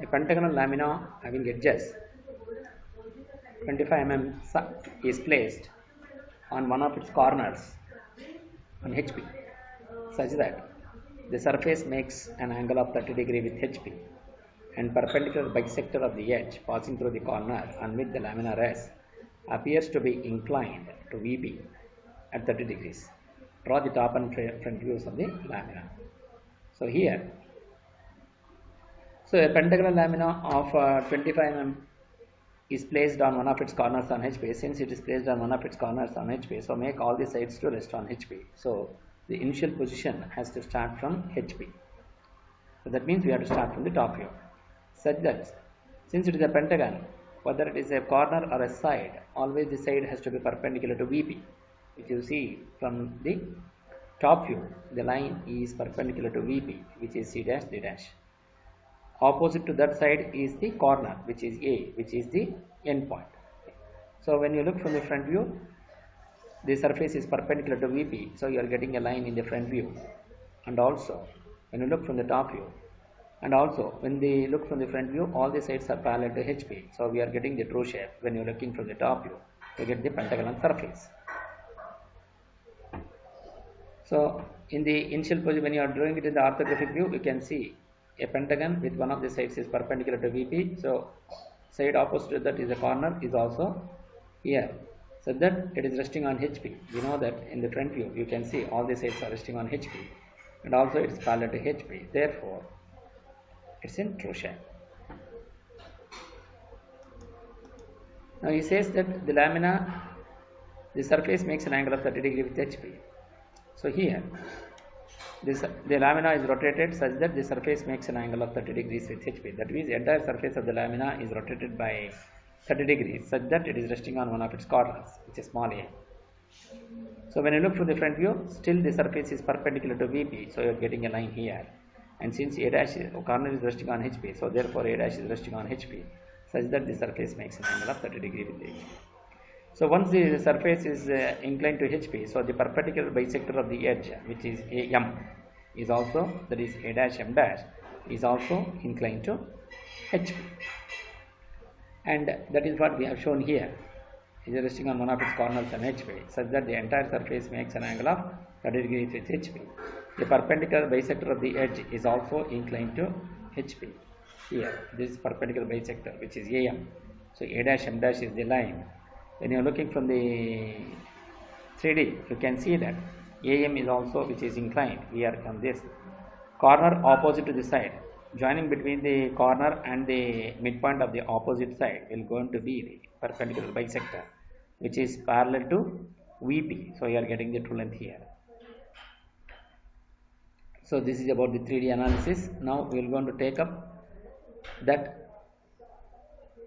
A pentagonal lamina having edges 25 is placed on one of its corners on HP such that the surface makes an angle of 30 degree with HP and perpendicular bisector of the edge passing through the corner on which the lamina rests appears to be inclined to VP at 30 degrees. Draw the top and front views of the lamina. So here, so a pentagonal lamina of 25 mm is placed on one of its corners on HP. Since it is placed on one of its corners on HP, so make all the sides to rest on HP. So the initial position has to start from HP. So that means we have to start from the top view. Such that since it is a pentagon, whether it is a corner or a side, always the side has to be perpendicular to VP. If you see from the top view, the line is perpendicular to VP, which is C dash D dash. Opposite to that side is the corner, which is A, which is the end point. So when you look from the front view, the surface is perpendicular to VP, so you are getting a line in the front view. And also when you look from the top view, and also when they look from the front view, all the sides are parallel to HP, so we are getting the true shape. When you are looking from the top view, you get the pentagonal surface. So in the initial position, when you are drawing it in the orthographic view, you can see a pentagon with one of the sides is perpendicular to VP, so side opposite to that is a corner is also here, so that it is resting on HP. You know that in the front view you can see all the sides are resting on HP and also it is parallel to HP, therefore it's in true shape. Now he says that the lamina, the surface makes an angle of 30 degree with HP. So here the lamina is rotated such that the surface makes an angle of 30 degrees with HP. That means the entire surface of the lamina is rotated by 30 degrees such that it is resting on one of its corners, which is small a. So when you look from the front view, still the surface is perpendicular to VP, so you are getting a line here. And since A dash corner is resting on HP, so therefore A dash is resting on HP such that the surface makes an angle of 30 degree with HP. So once the surface is inclined to HP, so the perpendicular bisector of the edge, which is AM, is also, that is A dash M dash, is also inclined to HP. And that is what we have shown here. It is resting on one of its corners on HP, such that the entire surface makes an angle of 30 degrees with HP. The perpendicular bisector of the edge is also inclined to HP. Here, this perpendicular bisector, which is AM. So A dash M dash is the line. When you are looking from the 3D, you can see that AM is also, which is inclined here on this corner opposite to the side. Joining between the corner and the midpoint of the opposite side will going to be the perpendicular bisector, which is parallel to VP. So you are getting the true length here. So this is about the 3D analysis. Now we are going to take up that,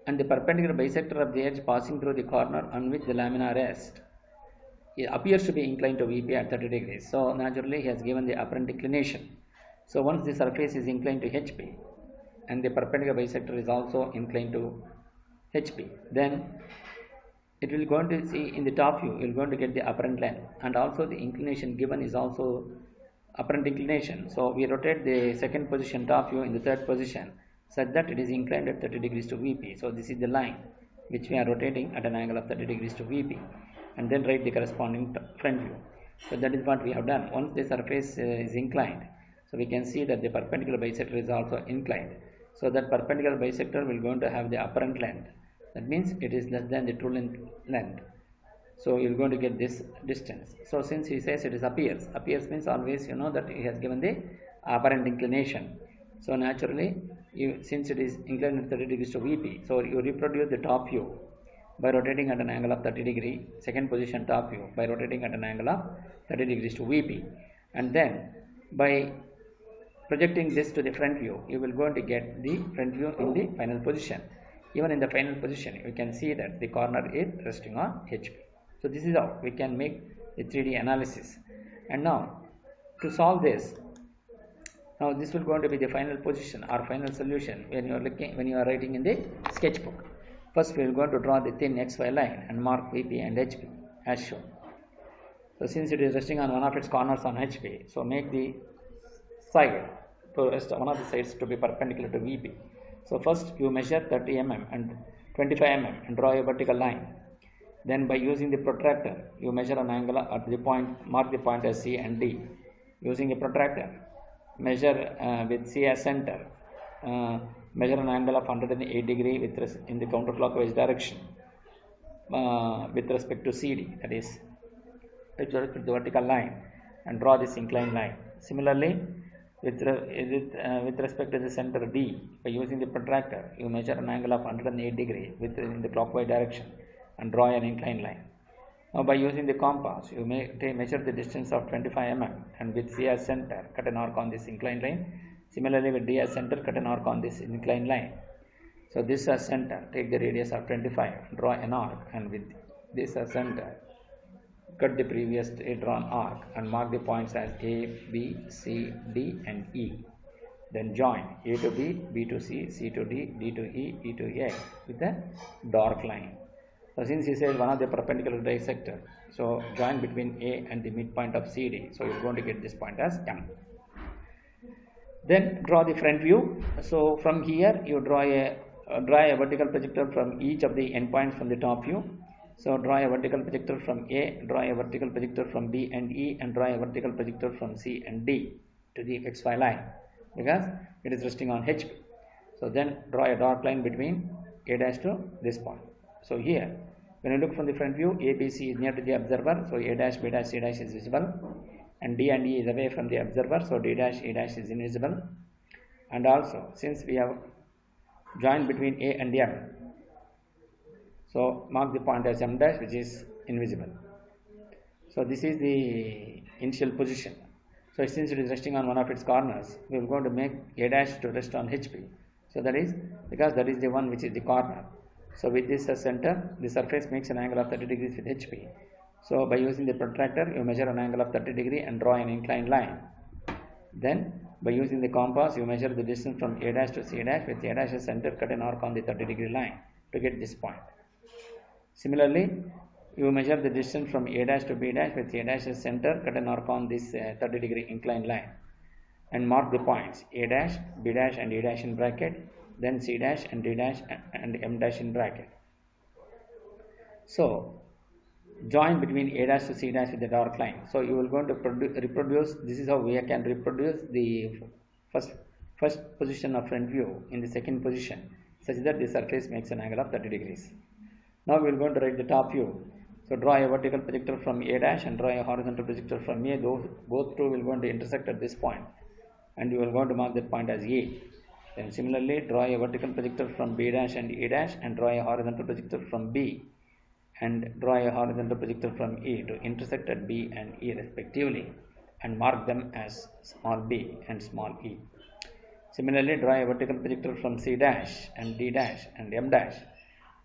and the perpendicular bisector of the edge passing through the corner on which the lamina rests, it appears to be inclined to VP at 30 degrees. So naturally he has given the apparent inclination. So once the surface is inclined to HP and the perpendicular bisector is also inclined to HP, then it will going to see in the top view, you are going to get the apparent length, and also the inclination given is also apparent inclination. So we rotate the second position top view in the third position such that it is inclined at 30 degrees to VP. So this is the line which we are rotating at an angle of 30 degrees to VP, and then write the corresponding front view. So that is what we have done. Once the surface is inclined, so we can see that the perpendicular bisector is also inclined. So that perpendicular bisector will going to have the apparent length. That means it is less than the true length. So you are going to get this distance. So since he says it is appears means always you know that he has given the apparent inclination. So naturally, since it is inclined at 30 degrees to VP, so you reproduce the top view by rotating at an angle of 30 degree, second position top view by rotating at an angle of 30 degrees to VP, and then by projecting this to the front view, you will going to get the front view in the final position. Even in the final position, you can see that the corner is resting on HP. So this is how we can make the 3D analysis. And now to solve this, now this will going to be the final position or final solution when you are writing in the sketchbook. First we are going to draw the thin XY line and mark VP and HP as shown. So since it is resting on one of its corners on HP, so make the side first one of the sides to be perpendicular to VP. So first you measure 30 mm and 25 mm and draw a vertical line. Then by using the protractor, you measure an angle at the point, mark the point as C and D. Using a protractor, measure with C as center, measure an angle of 108 degree in the counterclockwise direction with respect to CD, that is with respect to the vertical line, and draw this inclined line. Similarly, with respect to the center D, by using the protractor, you measure an angle of 108 degree in the clockwise direction and draw an inclined line. Now by using the compass, you measure the distance of 25 mm and with C as center, cut an arc on this inclined line. Similarly with D as center, cut an arc on this inclined line. So this as center, take the radius of 25, draw an arc, and with this as center, cut the previous drawn arc and mark the points as A, B, C, D and E. Then join A to B, B to C, C to D, D to E, E to A with a dark line. So since he says one of the perpendicular bisector, so join between A and the midpoint of CD. So you're going to get this point as M. Then draw the front view. So from here you draw a vertical projector from each of the endpoints from the top view. So draw a vertical projector from A, draw a vertical projector from B and E, and draw a vertical projector from C and D to the XY line because it is resting on HP. So then draw a dark line between A dash to this point. So here, when you look from the front view, ABC is near to the observer, so A dash, B dash, C dash is visible, and D and E is away from the observer, so D dash, E dash is invisible. And also, since we have joined between A and M, so mark the point as M dash, which is invisible. So this is the initial position. So since it is resting on one of its corners, we are going to make A dash to rest on HP. So that is because that is the one which is the corner. So with this as center, the surface makes an angle of 30 degrees with HP. So by using the protractor, you measure an angle of 30 degree and draw an inclined line. Then by using the compass, you measure the distance from A dash to C dash with A dash as center, cut an arc on the 30 degree line to get this point. Similarly, you measure the distance from A dash to B dash with A dash as center, cut an arc on this 30 degree inclined line and mark the points A dash, B dash and E dash in bracket, then C dash and D dash and M dash in bracket. So join between A dash to C dash with the dark line. So you will going to reproduce. This is how we can reproduce the first position of front view in the second position, such that the surface makes an angle of 30 degrees. Now we will going to write the top view. So draw a vertical projector from A dash and draw a horizontal projector from A. Both two will going to intersect at this point, and you will going to mark that point as A. Then similarly, draw a vertical projector from B dash and E dash and draw a horizontal projector from B and draw a horizontal projector from E to intersect at B and E respectively and mark them as small b and small e. Similarly, draw a vertical projector from C dash and D dash and M dash.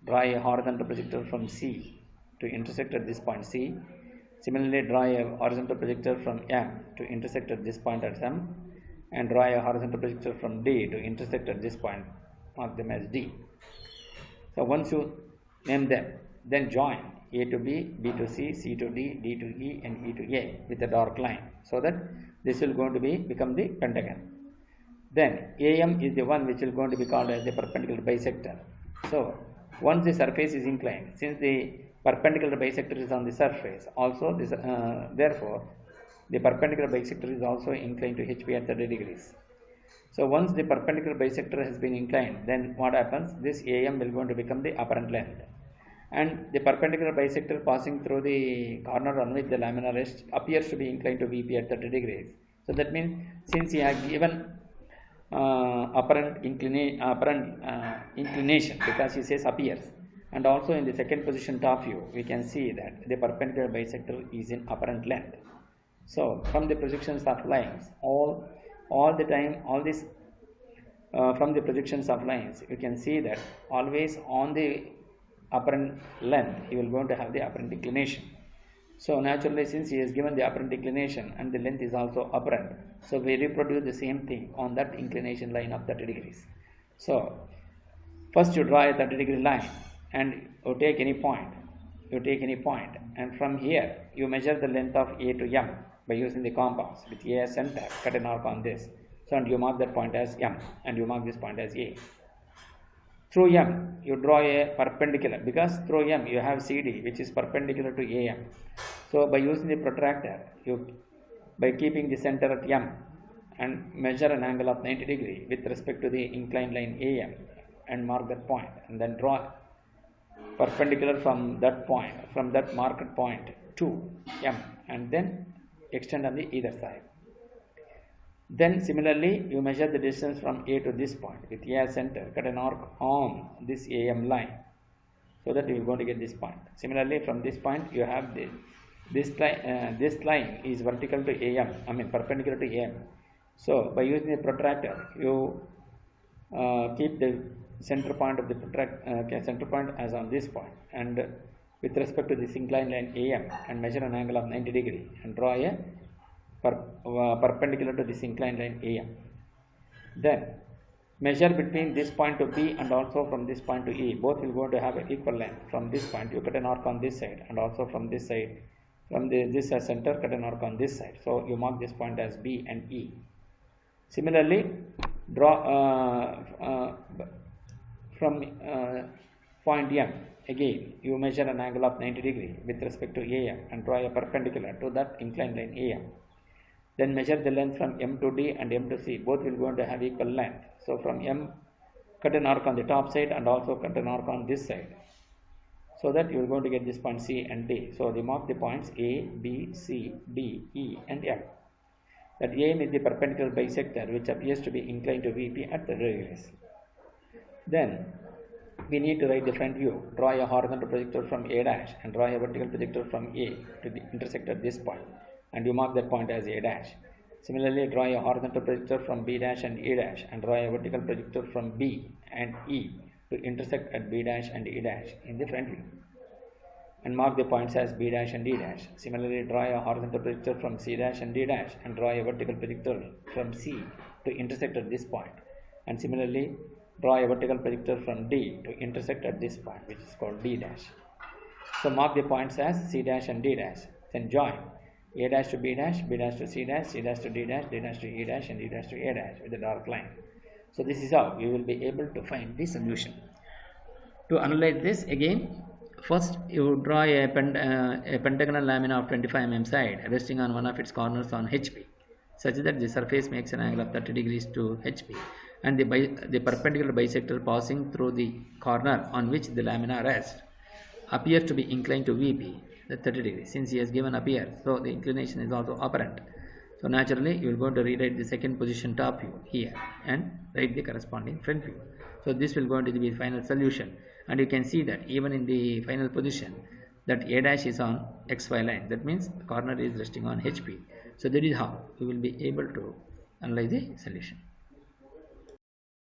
Draw a horizontal projector from C to intersect at this point C. Similarly, draw a horizontal projector from M to intersect at this point at M, and draw a horizontal projector from D to intersect at this point, mark them as D. So once you name them, then join A to B, B to C, C to D, D to E and E to A with a dark line, so that this will going to become the pentagon. Then AM is the one which will going to be called as the perpendicular bisector. So once the surface is inclined, since the perpendicular bisector is on the surface, also this therefore the perpendicular bisector is also inclined to HP at 30 degrees. So once the perpendicular bisector has been inclined, then what happens? This AM will going to become the apparent length, and the perpendicular bisector passing through the corner on which the laminar rests appears to be inclined to VP at 30 degrees. So that means since he has given apparent inclination, because he says appears, and also in the second position top view we can see that the perpendicular bisector is in apparent length. So from the projections of lines, all the time, all this from the projections of lines, you can see that always on the apparent length you will going to have the apparent inclination. So naturally, since he has given the apparent inclination and the length is also apparent, so we reproduce the same thing on that inclination line of 30 degrees. So first you draw a 30 degree line and you take any point, and from here you measure the length of A to M by using the compass with A as center, cut an arc on this So and you mark that point as M and you mark this point as A. Through M, you draw a perpendicular, because through M you have CD which is perpendicular to AM. So by using the protractor, by keeping the center at M and measure an angle of 90 degree with respect to the inclined line AM and mark that point, and then draw perpendicular from that point, from that marked point to M, and then extend on the either side. Then similarly, you measure the distance from A to this point with A as center, cut an arc on this AM line, so that you are going to get this point. Similarly, from this point you have this line is vertical to AM, perpendicular to AM. So by using the protractor, you keep the center point of the center point as on this point, and with respect to this inclined line AM, and measure an angle of 90 degree and draw a perpendicular to this inclined line AM. Then measure between this point to B and also from this point to E. Both will go to have an equal length. From this point you cut an arc on this side, and also from this side, from this as center, cut an arc on this side. So you mark this point as B and E. Similarly, draw from point M, again you measure an angle of 90 degree with respect to AM and draw a perpendicular to that inclined line AM. Then measure the length from M to D and M to C. Both will going to have equal length. So from M, cut an arc on the top side and also cut an arc on this side, so that you are going to get this point C and D. So they mark the points A, B, C, D, E and M. That AM is the perpendicular bisector which appears to be inclined to VP at the radius. Then we need to write the front view. Draw a horizontal projector from A dash and draw a vertical projector from A to intersect at this point, and you mark that point as A dash. Similarly, draw a horizontal projector from B dash and E dash and draw a vertical projector from B and E to intersect at B dash and E dash in the front view, and mark the points as B dash and D dash. Similarly, draw a horizontal projector from C dash and D dash and draw a vertical projector from C to intersect at this point, and similarly draw a vertical projector from D to intersect at this point, which is called D dash. So mark the points as C dash and D dash. Then join A dash to B dash, B dash to C dash, C dash to D dash, D dash to E dash and D dash to A dash with a dark line. So this is how you will be able to find the solution. To analyze this again, first you draw a pentagonal lamina of 25 mm side resting on one of its corners on HP, such that the surface makes an angle of 30 degrees to HP, and the perpendicular bisector passing through the corner on which the lamina rests appears to be inclined to VP, the 30 degrees. Since he has given appear, so the inclination is also apparent. So naturally you will go to rewrite the second position top view here and write the corresponding front view. So this will go into the final solution, and you can see that even in the final position that A dash is on XY line. That means the corner is resting on HP. So that is how we will be able to analyze the solution.